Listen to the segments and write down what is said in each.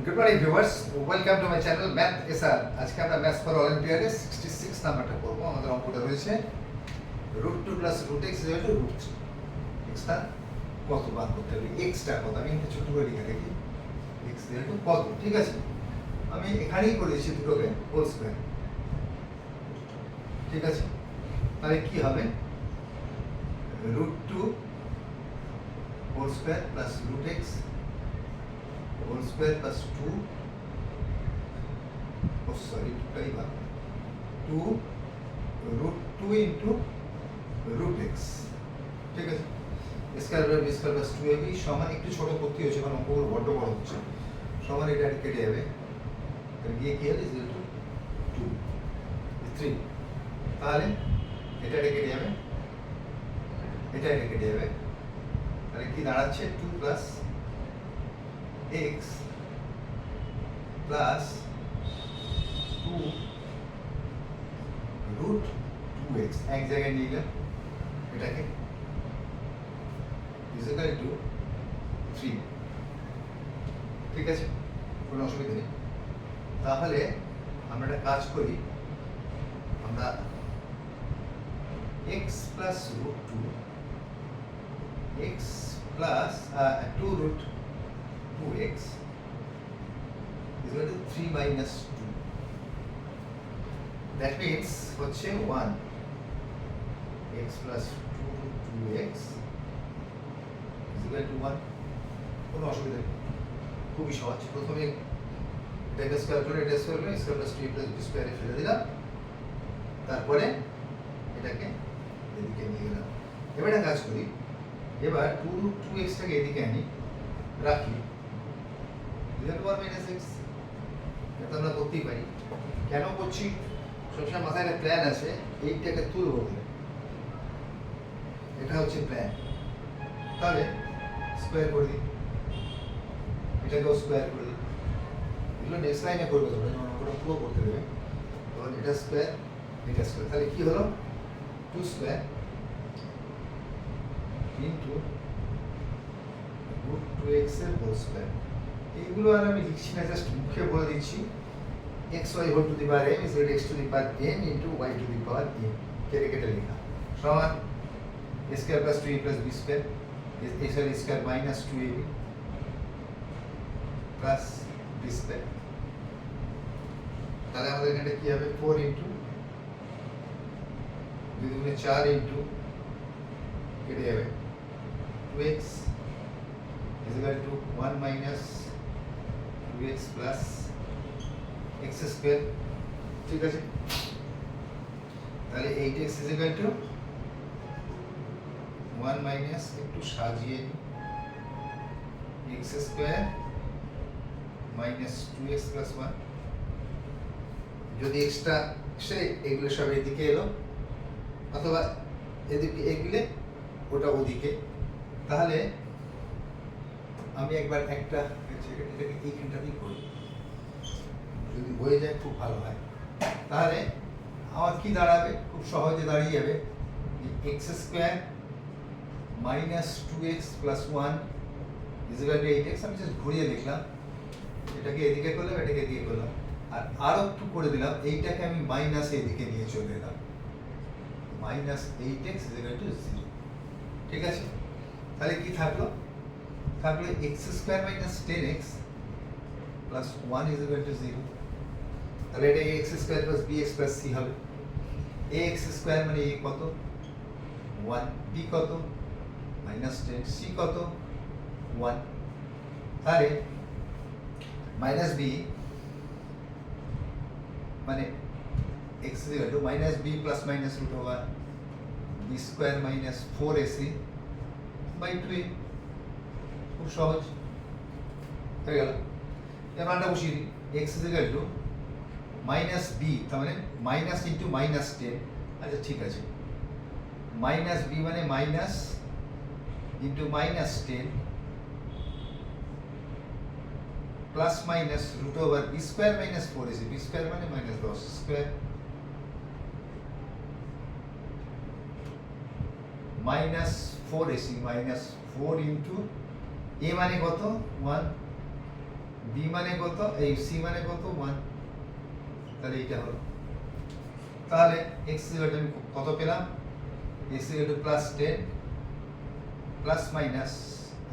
Good morning viewers, welcome to my channel Math SR. আজকে আমরা maths for অলিম্পিয়াডে 66 নাম্বারটা করব। আমাদের অঙ্কটা রয়েছে √2 + √x = √3। x টা কত বার করতে হবে? x টা কত? আমি একটু ছোট করে লিখে দেখি। x = কত? ঠিক আছে, আমি এখানেই করে দিচ্ছি দুটোকে হোল স্কয়ার। ঠিক আছে, তাহলে কি হবে? √2 whole square plus √x whole square plus 2 √2 into √x। ঠিক আছে, square by square plus 2ab সমান, একটু ছোট করতে হচ্ছে কারণ অঙ্কগুলো বড় বড় হচ্ছে, সমান এটা কেটে যাবে, তাহলে গিয়ে কি হবে? 2 3। তাহলে এটা কেটে যাবে, এটা কেটে যাবে, তাহলে কি দাঁড়াচ্ছে? 2 plus x plus 2 √2x এক জায়গায় নিয়ে গেলাম এটাকে ইকুয়াল টু 3। ঠিক আছে, কোনো অসুবিধা নেই। তাহলে আমরা একটা কাজ করি, আমরা x plus √2 x plus 2√2x is equal to 3 minus 2. That means হচ্ছে 1 x plus 2√2x is equal to 1। কোনো অসুবিধা নেই, খুবই সহজ। প্রথমে এটাকে স্কয়ার করে এটা স্কয়ার করে স্কয়ার প্লাস 2 প্লাস b স্কয়ারে ফেলে দিলাম, তারপরে এটাকে এদিকে নিয়ে গেলাম। এবার একটা কাজ করি, এবার 2√2x টাকে এদিকে আনি, রাখি 1 minus x। এটা আমরা করতেই পারি। কেন করছি? সবসময় মাথায় একটা প্ল্যান আছে, এইটাকে তুলবো বলে, এটা হচ্ছে প্ল্যান। তাহলে স্কয়ার করে দিই, এটাকেও স্কয়ার করে দিই। এগুলো নেক্সট লাইনে করবে, তোমরা অঙ্কটা পুরো করতে দেবে। তখন এটা স্কয়ার, এটা স্কয়ার, তাহলে কি হলো? 2 স্কয়ার ইন্টু √2x এর হোল স্কয়ার। এইগুলো আর আমি লিখছি না, জাস্ট মুখে বলে দিচ্ছি। xy whole to the power m is equal to x to the power n into y to the power n কেটে কেটে লেখা সমান a square plus 2a plus b square a square minus 2ab plus b square. তাহলে আমাদের এখানে কি হবে? 4 into 2 দুগুণে 4 ইন্টু কেটে যাবে 2x is equal to 1 minus 2x plus x square। ঠিক আছে, তাহলে 8x is equal to 1 minus, একটু সাজিয়ে x square minus 2x plus 1। যদি এক্সট্রা সে এগুলো সব এদিকে এলো, অথবা এদিকে এগুলো ওটা ওদিকে, তাহলে আমি একবার একটা এটাকে এইখানটাতেই করি, যদি হয়ে যায় খুব ভালো হয়। তাহলে আমার কি দাঁড়াবে? খুব সহজে দাঁড়িয়ে যাবে x square minus 2x plus 1 is equal two 8x। আমি জাস্ট ঘুরিয়ে লিখলাম, এটাকে এদিকে করলাম, এটাকে এদিকে করলাম, আর আরো একটু করে দিলাম, এইটাকে আমি মাইনাস এদিকে নিয়ে চলে এলাম, minus 8x is equal two 0। ঠিক আছে, তাহলে কি থাকলো? থাকলে x square minus 10x plus 1 is equal two 0। তাহলে এটা x square plus bx plus c হবে। ax স্কয়ার মানে a কত? 1, b কত? মাইনাস 10, c কত? 1। তাহলে মাইনাস b মানে x is equal to minus b plus minus root over b square minus 4ac by 2a। খুব সহজ হয়ে গেল। এর মানটা বসিয়ে দিই, x is equal to minus b, তার মানে মাইনাস ইন্টু মাইনাস 10। আচ্ছা ঠিক আছে, মাইনাস b মানে minus into minus 10 plus minus root over b square minus 4ac, b square মানে minus 10 square minus 4ac minus 4 into a মানে কত? 1 B মানে কত, এই সি মানে কত 1, তাহলে এইটা হলো। তাহলে x ইকুয়াল কত পেলাম, x equal plus 10 plus minus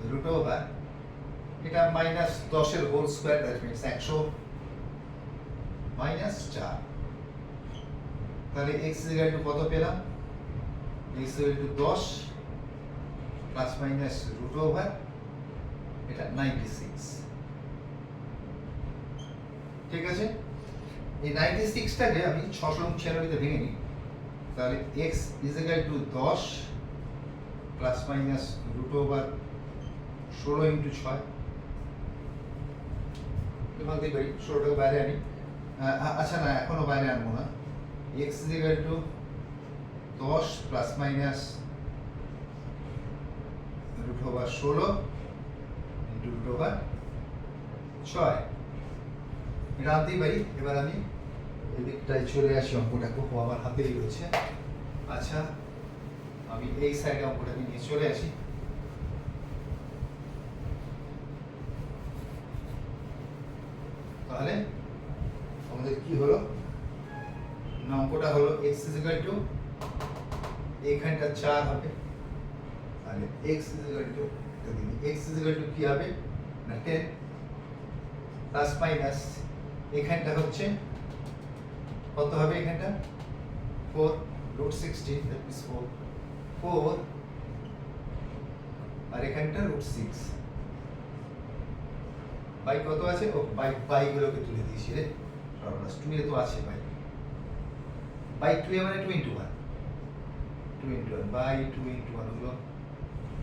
root over, এটা মাইনাস 10 এর whole square, that means 100 minus 4। তাহলে x ইকুয়াল কত পেলাম, x equal 10 plus minus root over, এটা 96। ঠিক আছে, এই 96টাকে আমি 696 তে ভেঙে নিই। তাহলে x equal to 10 plus minus root over 16 into 6, ভাঙতে পারি, 16টাকে বাইরে আনি। আচ্ছা না, এখনো বাইরে আনবো না। x equal to 10 plus minus root over 16 into root over 6, এটা আনতেই পারি। এবার আমি এদিকটায় চলে আসি, অঙ্কটাকে আমার হাতেই রয়েছে। আচ্ছা, আমি এই সাইডে অঙ্কটাকে নিয়ে চলে আসি। তাহলে আমাদের কি হলো না, অঙ্কটা হলো x ইকুয়াল টু, এইখানটা 4 হবে, তাহলে x equal two x equal two কি হবে না 10 প্লাস মাইনাস, এখানটা হচ্ছে কত হবে, এখানটা 4 রুট 16, দ্যাট মিন্স 4 আর এখানটা রুট 6 বাই কত আছে, ও বাই গুলোকে তুলে দিয়েছি রে, সর্বনাশ, 2 এ তো আছে বাই 2 এ মানে 2 ইনটু 1 বাই 2 ইনটু 1 হলো,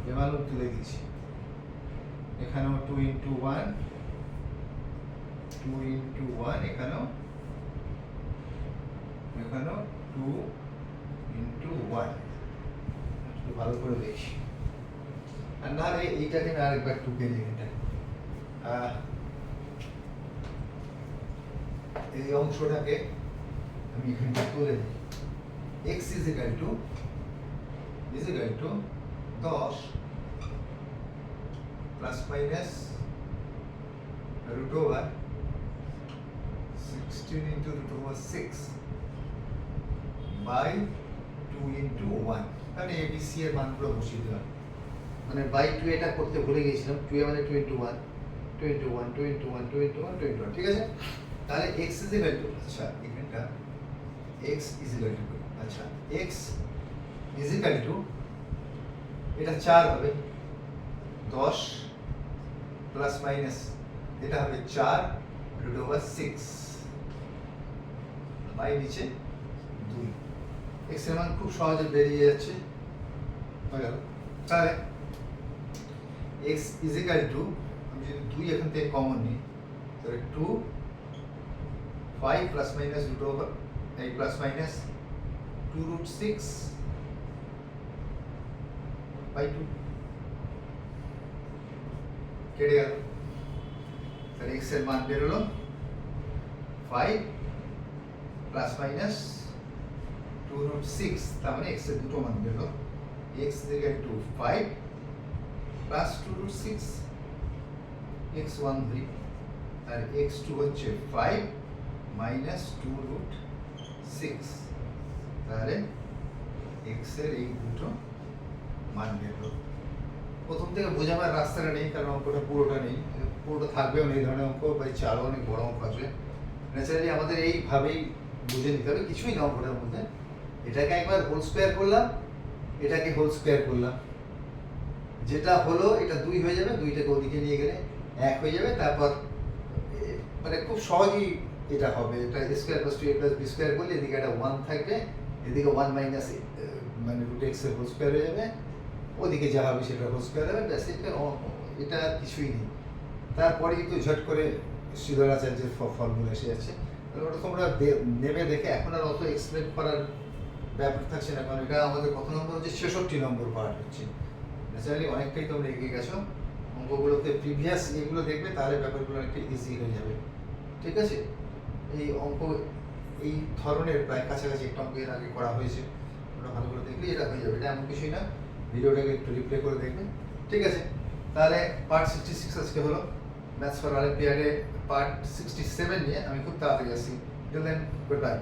এমানো তুলে দিয়েছি। এখানেও 2 ইনটু 1 এখানেও 2 ইনটু 1, একটু ভালো করে দেখি। আর না রে, এইটাকে না আরেকবার টুকে দিই, এটা এই অংশটাকে আমি এখানটা তুলে দিই। x equal to 10 plus minus root over 16 into root over 6 by 2 into 1, মানে ABC এর মানগুলো বসিয়ে দিলাম। মানে বাই 2 এটা করতে ভুলে গিয়েছিলাম, 2 এ মানে 2 ইন্টু 1, ঠিক আছে। তাহলে x ইকুয়াল টু, আচ্ছা এখানটা x ইকুয়াল টু, আচ্ছা x ইকুয়াল টু, এটা 4 হবে, 10 প্লাস মাইনাস, এটা হবে 4 রুট ওভার 6 বাই নিচে 2, x এর মান খুব সহজে বেরিয়ে যাচ্ছে, হয়ে গেল। তাহলে x ইকুয়াল টু, আমি যদি 2 এখান থেকে কমন নিই, তাহলে 2 5 প্লাস মাইনাস রুট ওভার, এই প্লাস মাইনাস 2 রুট 6 বাই 2 কেটে গেল। তাহলে x এর মান বেরোলো 5 প্লাস মাইনাস 2 রুট 6, তার মানে x এর দুটো মান বেরোলো, x equal to 5 plus 2 root 6, x1 ধরি, আর x2 হচ্ছে 5 মাইনাস 2 রুট 6, তাহলে x এর এই দুটো মান বেরোলো। প্রথম থেকে বোঝাবার রাস্তাটা নেই, কারণ অঙ্কটা পুরোটা নেই, পুরোটা থাকবেও না, এই ধরনের অঙ্ক বা চারও অনেক বড় অঙ্ক আসবে। ন্যাচারালি আমাদের এইভাবেই বুঝে নিতে হবে, কিছুই না অঙ্কটার মধ্যে। এটাকে একবার হোল স্কোয়ার করলাম, এটাকে হোল স্কোয়ার করলাম, যেটা হলো এটা 2 হয়ে যাবে, 2টাকে ওদিকে নিয়ে গেলে 1 হয়ে যাবে, তারপর মানে খুব সহজেই এটা হবে, এটা a square plus 2a plus b square করলে এদিকে একটা 1 থাকবে, এদিকে 1 মাইনাস মানে রুট x এর হোল স্কয়ার হয়ে যাবে, ওদিকে যা হবে সেটা হোল স্কয়ার হবে, ব্যাস, এটা কিছুই নেই। তারপরে কিন্তু ঝট করে শ্রীধরাচার্যের ফর্মুলা এসে যাচ্ছে, তাহলে ওটা তোমরা নেমে দেখে এখন আর অত এক্সপ্লেন করার ব্যাপার থাকছে না, কারণ এটা আমাদের কত নম্বর হচ্ছে, 66 নম্বর পার্ট হচ্ছে। ন্যাচারালি অনেকটাই তোমরা এগিয়ে গেছো, অঙ্কগুলোতে প্রিভিয়াস এগুলো দেখবে, তাহলে ব্যাপারগুলো অনেকটা ইজি হয়ে যাবে। ঠিক আছে, এই অঙ্ক এই ধরনের প্রায় কাছাকাছি একটা অঙ্ক এর আগে করা হয়েছে, ওটা ভালো করে দেখলে এটা হয়ে যাবে, এটা এমন কিছুই না, ভিডিওটাকে একটু রিপ্লে করে দেখবে। ঠিক আছে, তাহলে পার্ট 66 আজকে হলো। ম্যাথস ফর অলিম্পিয়াডে পার্ট 67 নিয়ে আমি খুব তাড়াতাড়ি আসি। Till then, good bye.